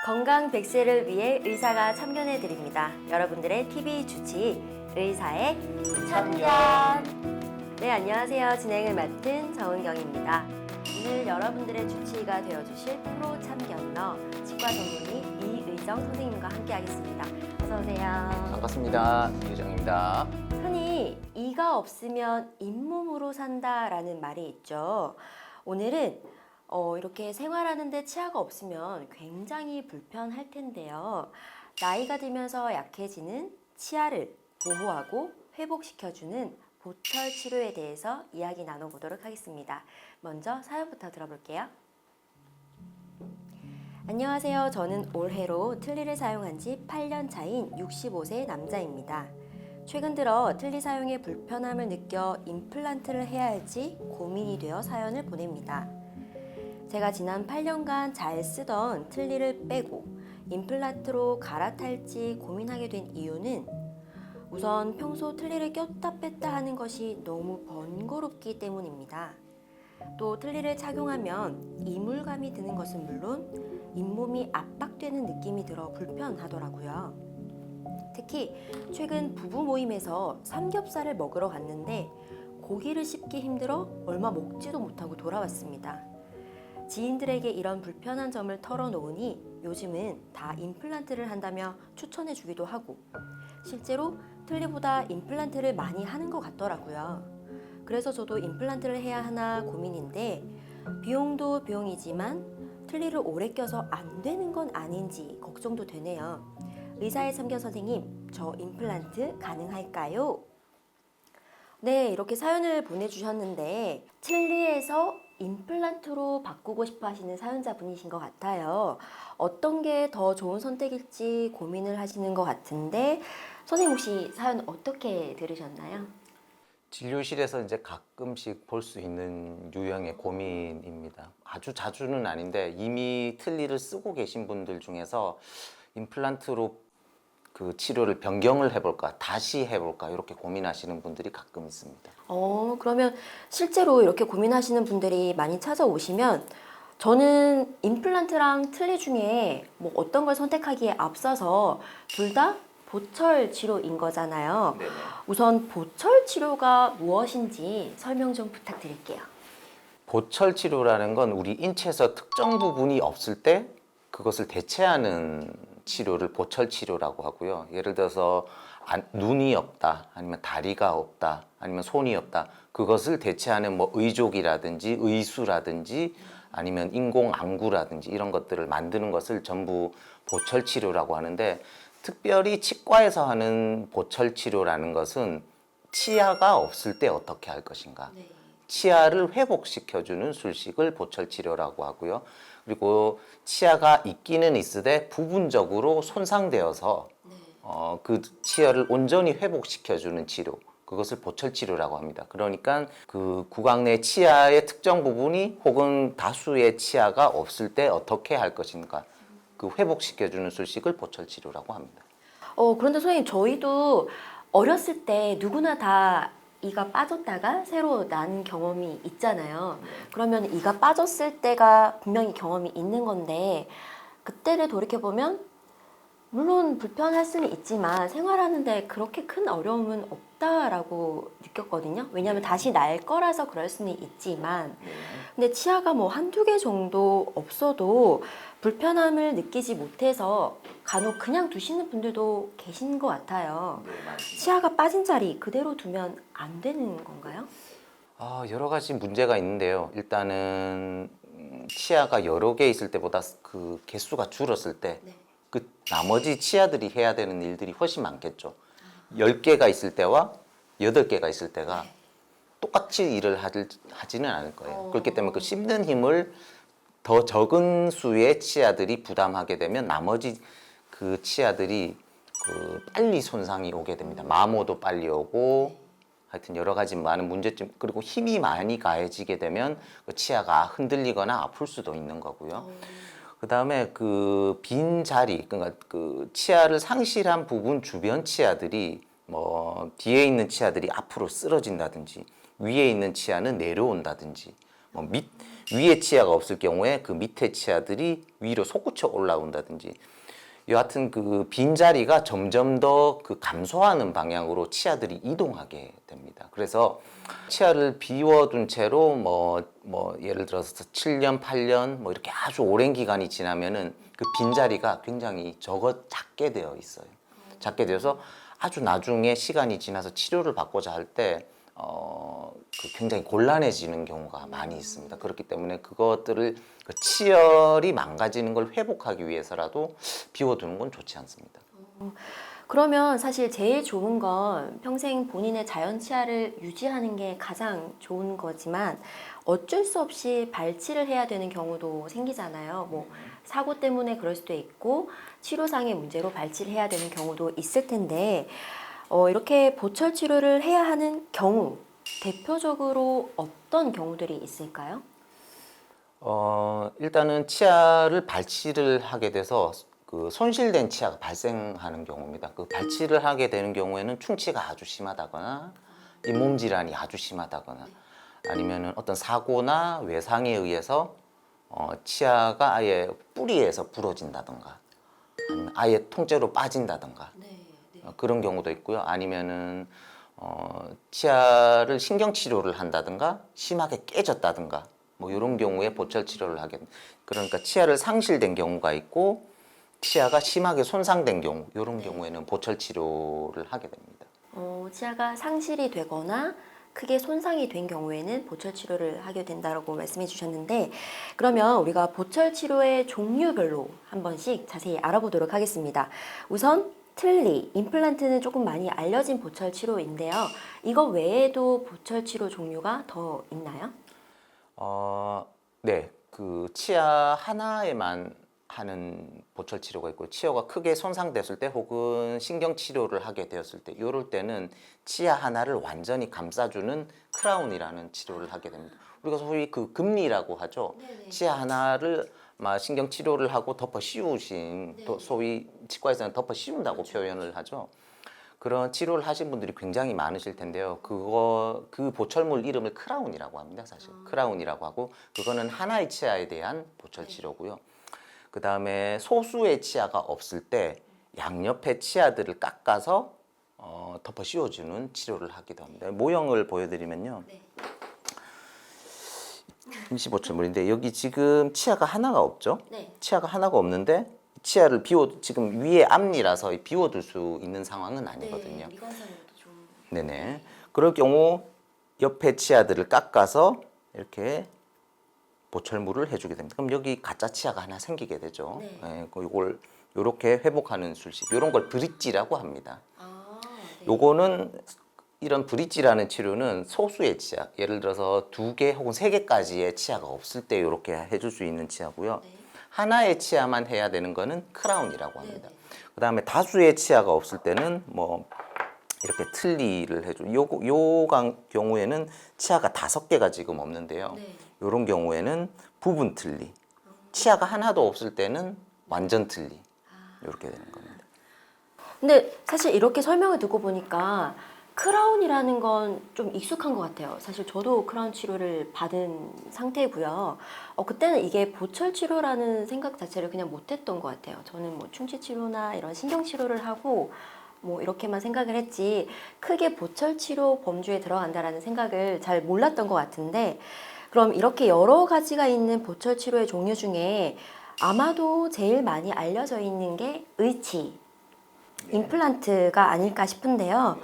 건강 100세를 위해 의사가 참견해 드립니다. 여러분들의 TV 주치 의사의 참견. 네, 안녕하세요. 진행을 맡은 정은경입니다. 오늘 여러분들의 주치의가 되어주실 프로 참견러 치과 전문의 이의정 선생님과 함께하겠습니다. 어서 오세요. 반갑습니다. 이의정입니다. 흔히 이가 없으면 잇몸으로 산다라는 말이 있죠. 오늘은 이렇게 생활하는데 치아가 없으면 굉장히 불편할 텐데요. 나이가 들면서 약해지는 치아를 보호하고 회복시켜주는 보철 치료에 대해서 이야기 나눠보도록 하겠습니다. 먼저 사연부터 들어볼게요. 안녕하세요. 저는 올해로 틀니를 사용한 지 8년 차인 65세 남자입니다. 최근 들어 틀니 사용에 불편함을 느껴 임플란트를 해야 할지 고민이 되어 사연을 보냅니다. 제가 지난 8년간 잘 쓰던 틀니를 빼고 임플란트로 갈아탈지 고민하게 된 이유는 우선 평소 틀니를 꼈다 뺐다 하는 것이 너무 번거롭기 때문입니다. 또 틀니를 착용하면 이물감이 드는 것은 물론 잇몸이 압박되는 느낌이 들어 불편하더라고요. 특히 최근 부부 모임에서 삼겹살을 먹으러 갔는데 고기를 씹기 힘들어 얼마 먹지도 못하고 돌아왔습니다. 지인들에게 이런 불편한 점을 털어놓으니 요즘은 다 임플란트를 한다며 추천해 주기도 하고 실제로 틀니보다 임플란트를 많이 하는 것 같더라고요. 그래서 저도 임플란트를 해야 하나 고민인데 비용도 비용이지만 틀니를 오래 껴서 안 되는 건 아닌지 걱정도 되네요. 의사의 참견 선생님, 저 임플란트 가능할까요? 네, 이렇게 사연을 보내주셨는데 틀니에서 임플란트로 바꾸고 싶어 하시는 사연자분이신 것 같아요. 어떤 게 더 좋은 선택일지 고민을 하시는 것 같은데 선생님 혹시 사연 어떻게 들으셨나요? 진료실에서 이제 가끔씩 볼 수 있는 유형의 고민입니다. 아주 자주는 아닌데 이미 틀니를 쓰고 계신 분들 중에서 임플란트로 그 치료를 변경을 해볼까, 다시 해볼까 이렇게 고민하시는 분들이 가끔 있습니다. 그러면 실제로 이렇게 고민하시는 분들이 많이 찾아오시면 저는 임플란트랑 틀니 중에 뭐 어떤 걸 선택하기에 앞서서 둘 다 보철 치료인 거잖아요. 네네. 우선 보철 치료가 무엇인지 설명 좀 부탁드릴게요. 보철 치료라는 건 우리 인체에서 특정 부분이 없을 때 그것을 대체하는 치료를 보철 치료라고 하고요. 예를 들어서 눈이 없다, 아니면 다리가 없다, 아니면 손이 없다. 그것을 대체하는 뭐 의족이라든지 의수라든지 아니면 인공 안구라든지 이런 것들을 만드는 것을 전부 보철 치료라고 하는데 특별히 치과에서 하는 보철 치료라는 것은 치아가 없을 때 어떻게 할 것인가. 네. 치아를 회복시켜주는 술식을 보철 치료라고 하고요. 그리고 치아가 있기는 있으되 부분적으로 손상되어서 그 치아를 온전히 회복시켜주는 치료, 그것을 보철 치료라고 합니다. 그러니까 그 구강 내 치아의 특정 부분이 혹은 다수의 치아가 없을 때 어떻게 할 것인가, 그 회복시켜주는 술식을 보철 치료라고 합니다. 그런데 선생님 저희도 어렸을 때 누구나 다 이가 빠졌다가 새로 난 경험이 있잖아요. 그러면 이가 빠졌을 때가 분명히 경험이 있는 건데 그때를 돌이켜보면 물론 불편할 수는 있지만 생활하는데 그렇게 큰 어려움은 없다라고 느꼈거든요. 왜냐하면 다시 날 거라서 그럴 수는 있지만 근데 치아가 뭐 한두 개 정도 없어도 불편함을 느끼지 못해서 간혹 그냥 두시는 분들도 계신 것 같아요. 치아가 빠진 자리 그대로 두면 안 되는 건가요? 여러 가지 문제가 있는데요. 일단은 치아가 여러 개 있을 때보다 그 개수가 줄었을 때 그 나머지 치아들이 해야 되는 일들이 훨씬 많겠죠. 10개가 있을 때와 8개가 있을 때가 똑같이 일을 하지는 않을 거예요. 그렇기 때문에 그 씹는 힘을 더 적은 수의 치아들이 부담하게 되면 나머지 그 치아들이 그 빨리 손상이 오게 됩니다. 마모도 빨리 오고 하여튼 여러 가지 많은 문제점, 그리고 힘이 많이 가해지게 되면 그 치아가 흔들리거나 아플 수도 있는 거고요. 그 다음에 그 빈 자리, 그러니까 그 치아를 상실한 부분 주변 치아들이 뭐 뒤에 있는 치아들이 앞으로 쓰러진다든지 위에 있는 치아는 내려온다든지 뭐 위에 치아가 없을 경우에 그 밑에 치아들이 위로 솟구쳐 올라온다든지 여하튼 그 빈자리가 점점 더 그 감소하는 방향으로 치아들이 이동하게 됩니다. 그래서 치아를 비워둔 채로 뭐 예를 들어서 7년, 8년 뭐 이렇게 아주 오랜 기간이 지나면은 그 빈자리가 굉장히 작게 되어 있어요. 작게 되어서 아주 나중에 시간이 지나서 치료를 받고자 할 때 굉장히 곤란해지는 경우가 많이 있습니다. 그렇기 때문에 그것들을 그 치열이 망가지는 걸 회복하기 위해서라도 비워두는 건 좋지 않습니다. 그러면 사실 제일 좋은 건 평생 본인의 자연 치아를 유지하는 게 가장 좋은 거지만 어쩔 수 없이 발치를 해야 되는 경우도 생기잖아요. 뭐 사고 때문에 그럴 수도 있고 치료상의 문제로 발치를 해야 되는 경우도 있을 텐데 이렇게 보철 치료를 해야 하는 경우 대표적으로 어떤 경우들이 있을까요? 일단은 치아를 발치를 하게 돼서 그 손실된 치아가 발생하는 경우입니다. 그 발치를 하게 되는 경우에는 충치가 아주 심하다거나 잇몸 질환이 아주 심하다거나 아니면은 어떤 사고나 외상에 의해서 치아가 아예 뿌리에서 부러진다던가 아니면 아예 통째로 빠진다던가 그런 경우도 있고요. 아니면은 치아를 신경 치료를 한다든가 심하게 깨졌다든가 뭐 이런 경우에 보철 치료를 하게 됩니다. 그러니까 치아를 상실된 경우가 있고 치아가 심하게 손상된 경우 이런 경우에는 보철 치료를 하게 됩니다. 치아가 상실이 되거나 크게 손상이 된 경우에는 보철 치료를 하게 된다고 말씀해 주셨는데 그러면 우리가 보철 치료의 종류별로 한 번씩 자세히 알아보도록 하겠습니다. 우선 틀니, 임플란트는 조금 많이 알려진 보철 치료인데요. 이거 외에도 보철 치료 종류가 더 있나요? 네, 그 치아 하나에만 하는 보철 치료가 있고 치아가 크게 손상됐을 때 혹은 신경 치료를 하게 되었을 때 이럴 때는 치아 하나를 완전히 감싸주는 크라운이라는 치료를 하게 됩니다. 우리가 소위 그 금리라고 하죠. 치아 하나를 신경 치료를 하고 덮어 씌우신 또 소위 치과에서는 덮어 씌운다고 표현을 하죠. 그런 치료를 하신 분들이 굉장히 많으실 텐데요. 그 보철물 이름을 크라운이라고 합니다. 사실 크라운이라고 하고 그거는 하나의 치아에 대한 보철 치료고요. 그 다음에 소수의 치아가 없을 때 양옆의 치아들을 깎아서 덮어 씌워주는 치료를 하기도 합니다. 모형을 보여드리면요. 임시보철물인데 여기 지금 치아가 하나가 없죠? 치아가 하나가 없는데 치아를 지금 위에 앞니라서 비워둘 수 있는 상황은 아니거든요. 네네. 그럴 경우 옆에 치아들을 깎아서 이렇게 보철물을 해주게 됩니다. 그럼 여기 가짜 치아가 하나 생기게 되죠. 네, 이걸 이렇게 회복하는 술식, 이런 걸 브릿지라고 합니다. 요거는 이런 브릿지라는 치료는 소수의 치아, 예를 들어서 2개 혹은 3개까지의 치아가 없을 때 이렇게 해줄 수 있는 치아고요. 하나의 치아만 해야 되는 거는 크라운이라고 합니다. 그 다음에 다수의 치아가 없을 때는 뭐 이렇게 틀니를 해줘. 요 경우에는 치아가 5개가 지금 없는데요. 이런 경우에는 부분 틀니. 치아가 하나도 없을 때는 완전 틀니. 이렇게 되는 겁니다. 근데 사실 이렇게 설명을 듣고 보니까 크라운이라는 건 좀 익숙한 것 같아요. 사실 저도 크라운 치료를 받은 상태고요. 그때는 이게 보철 치료라는 생각 자체를 그냥 못했던 것 같아요. 저는 뭐 충치 치료나 이런 신경 치료를 하고 뭐 이렇게만 생각을 했지 크게 보철 치료 범주에 들어간다라는 생각을 잘 몰랐던 것 같은데 그럼 이렇게 여러 가지가 있는 보철 치료의 종류 중에 아마도 제일 많이 알려져 있는 게 의치, 임플란트가 아닐까 싶은데요.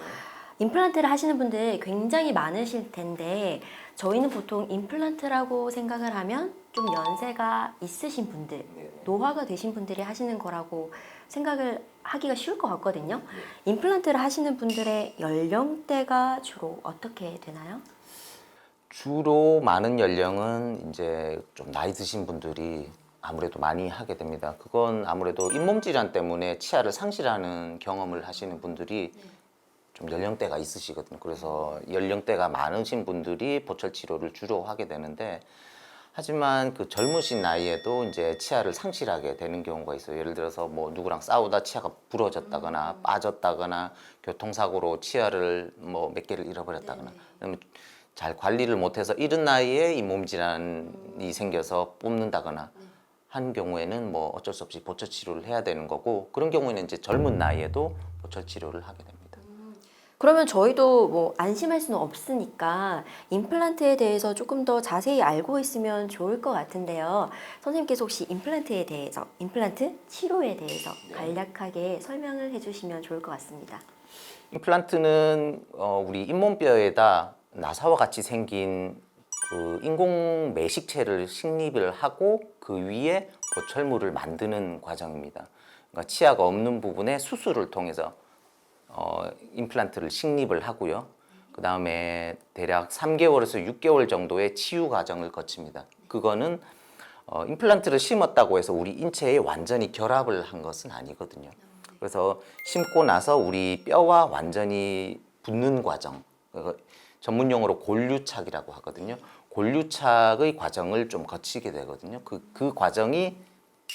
임플란트를 하시는 분들 굉장히 많으실 텐데 저희는 보통 임플란트라고 생각을 하면 좀 연세가 있으신 분들, 노화가 되신 분들이 하시는 거라고 생각을 하기가 쉬울 것 같거든요. 임플란트를 하시는 분들의 연령대가 주로 어떻게 되나요? 주로 많은 연령은 이제 좀 나이 드신 분들이 아무래도 많이 하게 됩니다. 그건 아무래도 잇몸 질환 때문에 치아를 상실하는 경험을 하시는 분들이 좀 연령대가 있으시거든요. 그래서 연령대가 많으신 분들이 보철 치료를 주로 하게 되는데 하지만 그 젊으신 나이에도 이제 치아를 상실하게 되는 경우가 있어요. 예를 들어서 뭐 누구랑 싸우다 치아가 부러졌다거나 빠졌다거나 교통사고로 치아를 뭐 몇 개를 잃어버렸다거나 그러면 잘 관리를 못해서 이른 나이에 잇몸 질환이 생겨서 뽑는다거나 한 경우에는 뭐 어쩔 수 없이 보철 치료를 해야 되는 거고, 그런 경우에는 이제 젊은 나이에도 보철 치료를 하게 됩니다. 그러면 저희도 뭐 안심할 수는 없으니까 임플란트에 대해서 조금 더 자세히 알고 있으면 좋을 것 같은데요. 선생님께서 혹시 임플란트에 대해서, 임플란트 치료에 대해서 간략하게 설명을 해주시면 좋을 것 같습니다. 임플란트는 우리 잇몸뼈에다 나사와 같이 생긴 그 인공 매식체를 식립을 하고 그 위에 보철물을 만드는 과정입니다. 그러니까 치아가 없는 부분에 수술을 통해서 임플란트를 식립을 하고요. 그 다음에 대략 3개월에서 6개월 정도의 치유 과정을 거칩니다. 그거는 임플란트를 심었다고 해서 우리 인체에 완전히 결합을 한 것은 아니거든요. 그래서 심고 나서 우리 뼈와 완전히 붙는 과정, 전문 용어로 골류착이라고 하거든요. 골류착의 과정을 좀 거치게 되거든요. 그 과정이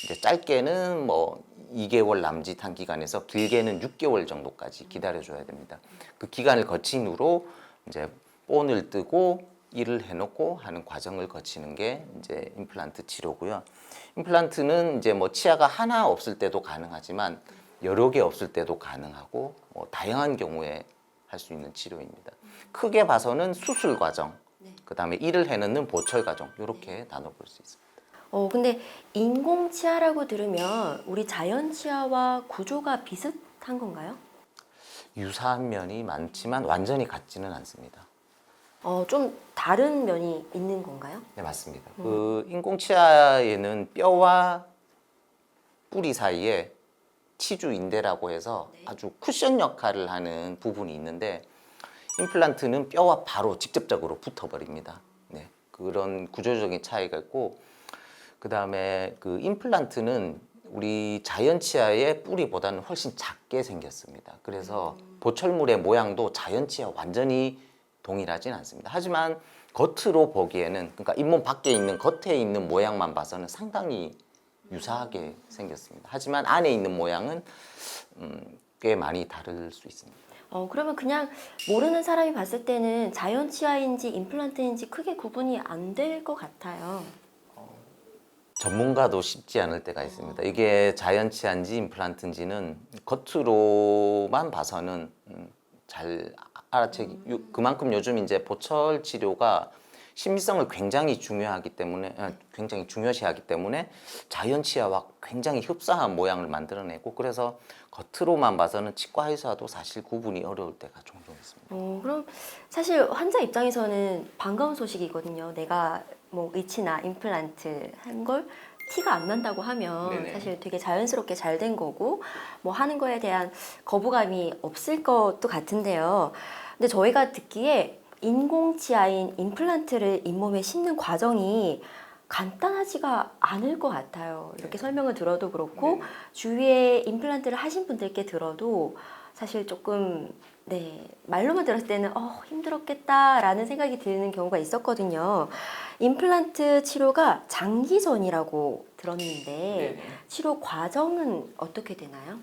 이제 짧게는 뭐 2개월 남짓한 기간에서 길게는 6개월 정도까지 기다려줘야 됩니다. 그 기간을 거친 후로 이제 본을 뜨고 일을 해놓고 하는 과정을 거치는 게 이제 임플란트 치료고요. 임플란트는 이제 뭐 치아가 하나 없을 때도 가능하지만 여러 개 없을 때도 가능하고 다양한 경우에 할 수 있는 치료입니다. 크게 봐서는 수술 과정, 그 다음에 일을 해놓는 보철 과정, 이렇게 나눠볼 수 있습니다. 근데 인공 치아라고 들으면 우리 자연 치아와 구조가 비슷한 건가요? 유사한 면이 많지만 완전히 같지는 않습니다. 좀 다른 면이 있는 건가요? 네, 맞습니다. 그 인공치아에는 뼈와 뿌리 사이에 치주인대라고 해서 아주 쿠션 역할을 하는 부분이 있는데, 임플란트는 뼈와 바로 직접적으로 붙어버립니다. 네, 그런 구조적인 차이가 있고, 그 다음에 그 임플란트는 우리 자연 치아의 뿌리보다는 훨씬 작게 생겼습니다. 그래서 보철물의 모양도 자연 치아 완전히 동일하진 않습니다. 하지만 겉으로 보기에는, 그러니까 잇몸 밖에 있는 겉에 있는 모양만 봐서는 상당히 유사하게 생겼습니다. 하지만 안에 있는 모양은 꽤 많이 다를 수 있습니다. 그러면 그냥 모르는 사람이 봤을 때는 자연 치아인지 임플란트인지 크게 구분이 안 될 것 같아요. 전문가도 쉽지 않을 때가 있습니다. 이게 자연 치아인지 임플란트인지는 겉으로만 봐서는 잘 알아채기. 그만큼 요즘 이제 보철 치료가 심미성을 굉장히 굉장히 중요시하기 때문에 자연 치아와 굉장히 흡사한 모양을 만들어내고, 그래서 겉으로만 봐서는 치과 의사도 사실 구분이 어려울 때가 종종 있습니다. 그럼 사실 환자 입장에서는 반가운 소식이거든요. 내가 뭐 의치나 임플란트 한 걸 티가 안 난다고 하면 네네. 사실 되게 자연스럽게 잘 된 거고 뭐 하는 거에 대한 거부감이 없을 것도 같은데요. 근데 저희가 듣기에 인공치아인 임플란트를 잇몸에 심는 과정이 간단하지가 않을 것 같아요. 이렇게 설명을 들어도 그렇고 주위에 임플란트를 하신 분들께 들어도 사실 조금 말로만 들었을 때는 힘들었겠다라는 생각이 드는 경우가 있었거든요. 임플란트 치료가 장기전이라고 들었는데 치료 과정은 어떻게 되나요?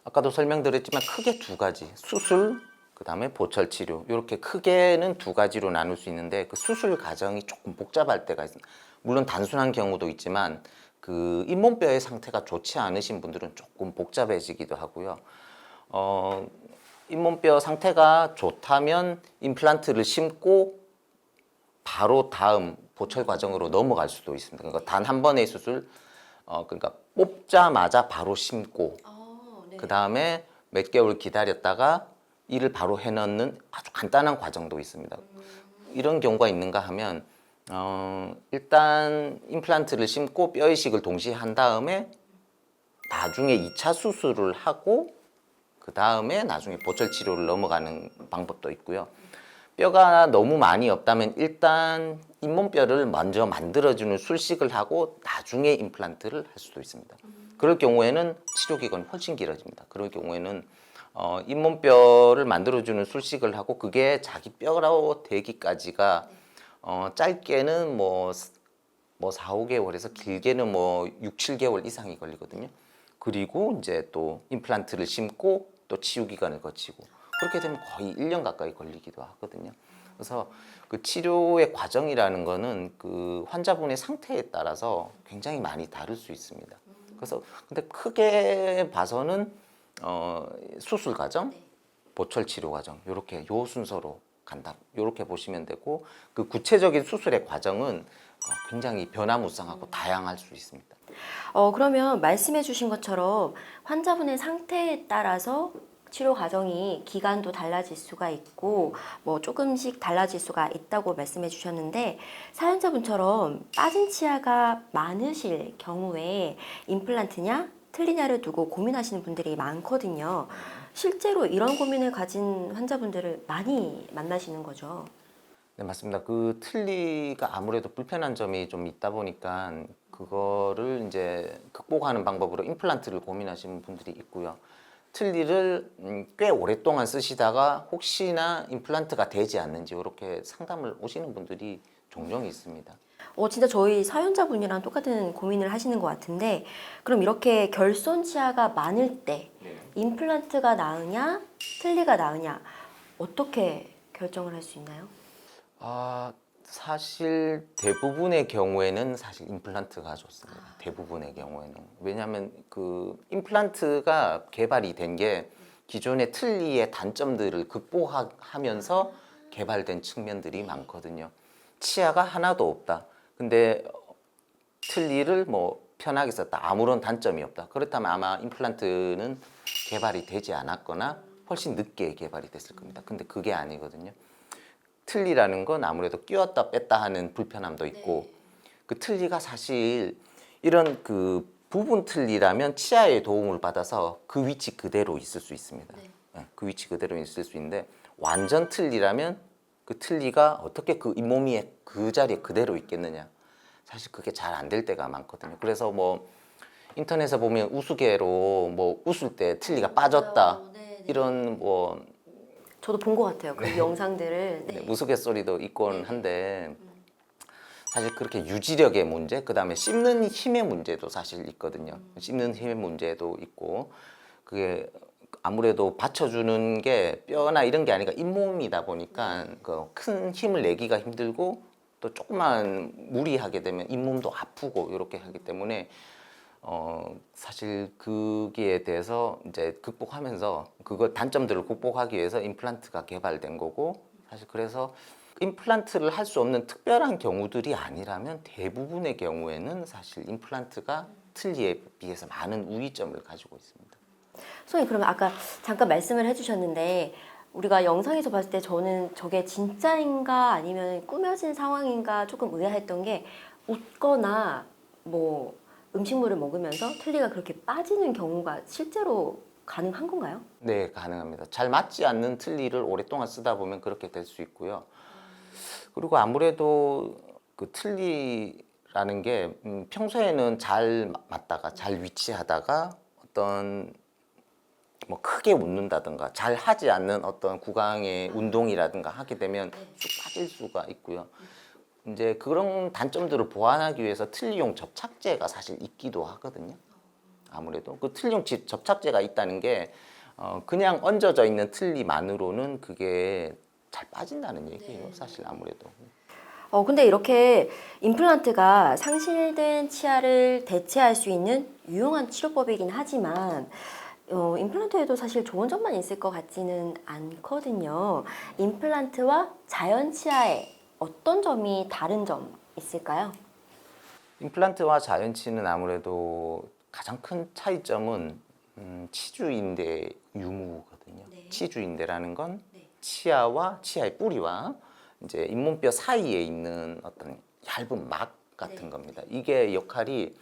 아까도 설명드렸지만 크게 두 가지, 수술, 그 다음에 보철 치료, 이렇게 크게는 두 가지로 나눌 수 있는데, 그 수술 과정이 조금 복잡할 때가 있습니다. 물론 단순한 경우도 있지만 그 잇몸뼈의 상태가 좋지 않으신 분들은 조금 복잡해지기도 하고요. 잇몸뼈 상태가 좋다면 임플란트를 심고 바로 다음 보철 과정으로 넘어갈 수도 있습니다. 그러니까 단 한 번의 수술, 그러니까 뽑자마자 바로 심고 그 다음에 몇 개월 기다렸다가 일을 바로 해넣는 아주 간단한 과정도 있습니다. 이런 경우가 있는가 하면 일단 임플란트를 심고 뼈 이식을 동시에 한 다음에 나중에 2차 수술을 하고 그 다음에 나중에 보철 치료를 넘어가는 방법도 있고요. 뼈가 너무 많이 없다면 일단 잇몸뼈를 먼저 만들어주는 술식을 하고 나중에 임플란트를 할 수도 있습니다. 그럴 경우에는 치료 기간이 훨씬 길어집니다. 그럴 경우에는 잇몸뼈를 만들어주는 술식을 하고 그게 자기 뼈로 되기까지가 짧게는 뭐 4, 5개월에서 길게는 뭐 6, 7개월 이상이 걸리거든요. 그리고 이제 또 임플란트를 심고 또 치유 기간을 거치고 그렇게 되면 거의 1년 가까이 걸리기도 하거든요. 그래서 그 치료의 과정이라는 거는 그 환자분의 상태에 따라서 굉장히 많이 다를 수 있습니다. 그래서 근데 크게 봐서는 수술 과정, 보철 치료 과정 요렇게 요 순서로 간다. 요렇게 보시면 되고 그 구체적인 수술의 과정은 굉장히 변화무쌍하고 다양할 수 있습니다. 그러면 말씀해 주신 것처럼 환자분의 상태에 따라서 치료 과정이 기간도 달라질 수가 있고 뭐 조금씩 달라질 수가 있다고 말씀해 주셨는데 사연자분처럼 빠진 치아가 많으실 경우에 임플란트냐 틀리냐를 두고 고민하시는 분들이 많거든요. 실제로 이런 고민을 가진 환자분들을 많이 만나시는 거죠. 네, 맞습니다. 그 틀니가 아무래도 불편한 점이 좀 있다 보니까 그거를 이제 극복하는 방법으로 임플란트를 고민하시는 분들이 있고요. 틀니를 꽤 오랫동안 쓰시다가 혹시나 임플란트가 되지 않는지 이렇게 상담을 오시는 분들이 종종 있습니다. 진짜 저희 사연자분이랑 똑같은 고민을 하시는 것 같은데 그럼 이렇게 결손 치아가 많을 때 임플란트가 나으냐 틀니가 나으냐 어떻게 결정을 할 수 있나요? 사실 대부분의 경우에는 사실 임플란트가 좋습니다. 대부분의 경우에는. 왜냐하면 그 임플란트가 개발이 된 게 기존의 틀니의 단점들을 극복하면서 개발된 측면들이 많거든요. 치아가 하나도 없다. 근데 틀니를 뭐 편하게 썼다. 아무런 단점이 없다. 그렇다면 아마 임플란트는 개발이 되지 않았거나 훨씬 늦게 개발이 됐을 겁니다. 근데 그게 아니거든요. 틀니라는 건 아무래도 끼웠다 뺐다 하는 불편함도 있고 그 틀니가 사실 이런 그 부분 틀니라면 치아의 도움을 받아서 그 위치 그대로 있을 수 있습니다. 그 위치 그대로 있을 수 있는데 완전 틀니라면 그 틀니가 어떻게 그 잇몸이 그 자리에 그대로 있겠느냐 사실 그게 잘 안 될 때가 많거든요. 그래서 뭐 인터넷에 보면 우스개로 뭐 웃을 때 틀니가 빠졌다 이런 뭐 저도 본 것 같아요. 그 영상들을. 네, 우스갯소리도 있곤 한데 사실 그렇게 유지력의 문제, 그 다음에 씹는 힘의 문제도 사실 있거든요. 씹는 힘의 문제도 있고 그게 아무래도 받쳐주는 게 뼈나 이런 게 아니라 잇몸이다 보니까 그 큰 힘을 내기가 힘들고 또 조금만 무리하게 되면 잇몸도 아프고 이렇게 하기 때문에 사실 거기에 대해서 이제 극복하면서 그거 단점들을 극복하기 위해서 임플란트가 개발된 거고 사실 그래서 임플란트를 할 수 없는 특별한 경우들이 아니라면 대부분의 경우에는 사실 임플란트가 틀니에 비해서 많은 우위점을 가지고 있습니다. 선생님 그러면 아까 잠깐 말씀을 해주셨는데 우리가 영상에서 봤을 때 저는 저게 진짜인가 아니면 꾸며진 상황인가 조금 의아했던 게 웃거나 뭐 음식물을 먹으면서 틀니가 그렇게 빠지는 경우가 실제로 가능한 건가요? 네, 가능합니다. 잘 맞지 않는 틀니를 오랫동안 쓰다 보면 그렇게 될 수 있고요. 그리고 아무래도 그 틀니라는 게 평소에는 잘 맞다가 잘 위치하다가 어떤 뭐 크게 웃는다든가 잘 하지 않는 어떤 구강의 운동이라든가 하게 되면 쑥 빠질 수가 있고요. 이제 그런 단점들을 보완하기 위해서 틀니용 접착제가 사실 있기도 하거든요. 아무래도 그 틀니용 접착제가 있다는 게 그냥 얹어져 있는 틀니만으로는 그게 잘 빠진다는 얘기예요. 사실 아무래도. 근데 이렇게 임플란트가 상실된 치아를 대체할 수 있는 유용한 치료법이긴 하지만 임플란트에도 사실 좋은 점만 있을 것 같지는 않거든요. 임플란트와 자연 치아의 어떤 점이 다른 점 있을까요? 임플란트와 자연치는 아무래도 가장 큰 차이점은 치주인대 유무거든요. 치주인대라는 건 치아와 치아의 뿌리와 이제 잇몸뼈 사이에 있는 어떤 얇은 막 같은 겁니다. 이게 역할이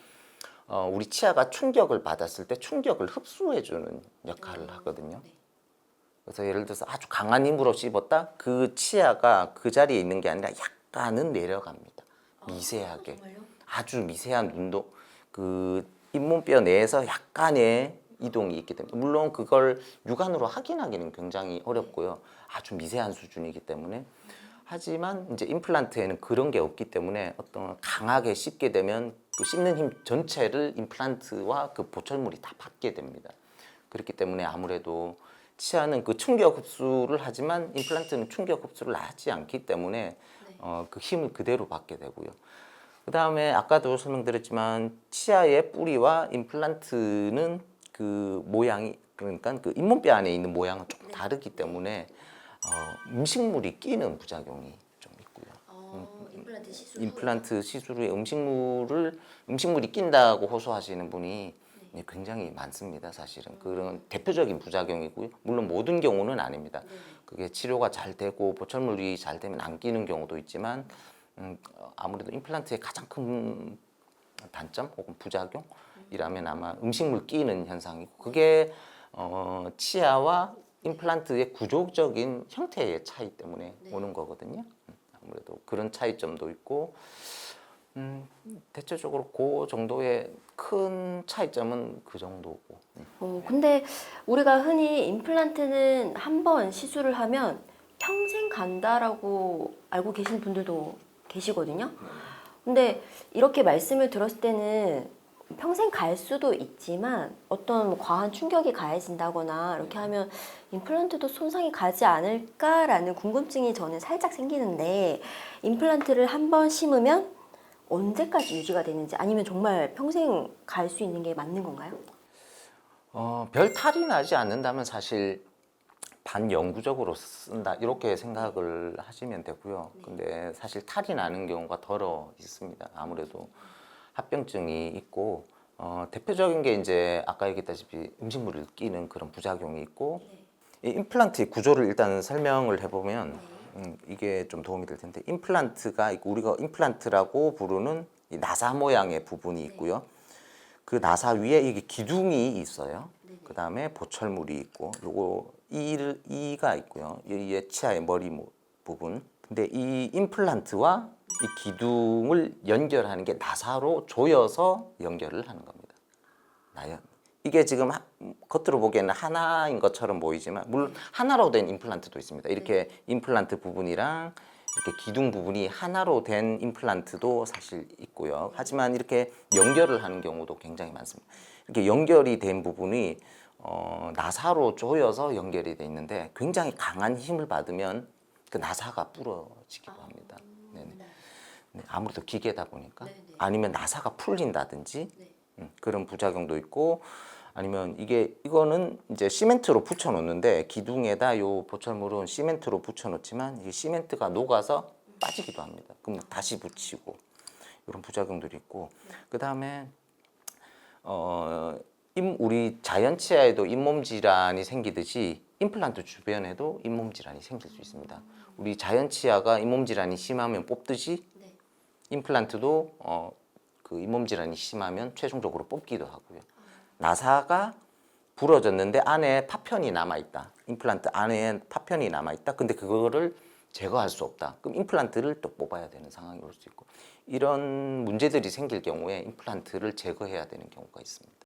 우리 치아가 충격을 받았을 때 충격을 흡수해주는 역할을 하거든요. 그래서 예를 들어서 아주 강한 힘으로 씹었다? 그 치아가 그 자리에 있는 게 아니라 약간은 내려갑니다. 미세하게. 아주 미세한 운동, 그 잇몸뼈 내에서 약간의 이동이 있기 때문에 물론 그걸 육안으로 확인하기는 굉장히 어렵고요. 아주 미세한 수준이기 때문에 하지만 이제 임플란트에는 그런 게 없기 때문에 어떤 강하게 씹게 되면 그 씹는 힘 전체를 임플란트와 그 보철물이 다 받게 됩니다. 그렇기 때문에 아무래도 치아는 그 충격 흡수를 하지만 임플란트는 충격 흡수를 하지 않기 때문에 그 힘을 그대로 받게 되고요. 그 다음에 아까도 설명드렸지만 치아의 뿌리와 임플란트는 그 모양이 그러니까 그 잇몸뼈 안에 있는 모양은 조금 다르기 때문에 음식물이 끼는 부작용이 좀 있고요. 임플란트 시술 임플란트 시술 후에 음식물이 낀다고 호소하시는 분이 굉장히 많습니다. 사실은 그런 대표적인 부작용이고요. 물론 모든 경우는 아닙니다. 그게 치료가 잘 되고 보철물이 잘 되면 안 끼는 경우도 있지만 아무래도 임플란트의 가장 큰 단점 혹은 부작용이라면 아마 음식물 끼는 현상이고 그게 치아와 임플란트의 구조적인 형태의 차이 때문에 오는 거거든요. 아무래도 그런 차이점도 있고 대체적으로 그 정도의 큰 차이점은 그 정도고. 근데 우리가 흔히 임플란트는 한 번 시술을 하면 평생 간다라고 알고 계신 분들도 계시거든요. 근데 이렇게 말씀을 들었을 때는 평생 갈 수도 있지만 어떤 과한 충격이 가해진다거나 이렇게 하면 임플란트도 손상이 가지 않을까라는 궁금증이 저는 살짝 생기는데 임플란트를 한 번 심으면 언제까지 유지가 되는지 아니면 정말 평생 갈 수 있는 게 맞는 건가요? 별 탈이 나지 않는다면 사실 반영구적으로 쓴다 이렇게 생각을 하시면 되고요. 근데 사실 탈이 나는 경우가 더러 있습니다. 아무래도 합병증이 있고 대표적인 게 이제 아까 얘기했다시피 음식물을 끼는 그런 부작용이 있고 이 임플란트의 구조를 일단 설명을 해보면 이게 좀 도움이 될 텐데 임플란트가 있고 우리가 임플란트라고 부르는 이 나사 모양의 부분이 있고요. 그 나사 위에 이게 기둥이 있어요. 그 다음에 보철물이 있고 요거 이가 있고요. 이게 치아의 머리 부분. 근데 이 임플란트와 이 기둥을 연결하는 게 나사로 조여서 연결을 하는 겁니다. 이게 지금 겉으로 보기에는 하나인 것처럼 보이지만 물론 하나로 된 임플란트도 있습니다. 이렇게 임플란트 부분이랑 이렇게 기둥 부분이 하나로 된 임플란트도 사실 있고요. 하지만 이렇게 연결을 하는 경우도 굉장히 많습니다. 이렇게 연결이 된 부분이 나사로 조여서 연결이 돼 있는데 굉장히 강한 힘을 받으면 그 나사가 부러지기도 합니다. 네네. 네, 아무래도 기계다 보니까 아니면 나사가 풀린다든지 그런 부작용도 있고 아니면 이거는 이제 시멘트로 붙여 놓는데 기둥에다 요 보철물은 시멘트로 붙여 놓지만 이게 시멘트가 녹아서 빠지기도 합니다. 그럼 다시 붙이고 이런 부작용들이 있고 그다음에 우리 자연 치아에도 잇몸 질환이 생기듯이 임플란트 주변에도 잇몸 질환이 생길 수 있습니다. 우리 자연 치아가 잇몸 질환이 심하면 뽑듯이 임플란트도 그 잇몸 질환이 심하면 최종적으로 뽑기도 하고요. 나사가 부러졌는데 안에 파편이 남아있다. 임플란트 안에 파편이 남아있다. 근데 그거를 제거할 수 없다. 그럼 임플란트를 또 뽑아야 되는 상황이 올 수 있고 이런 문제들이 생길 경우에 임플란트를 제거해야 되는 경우가 있습니다.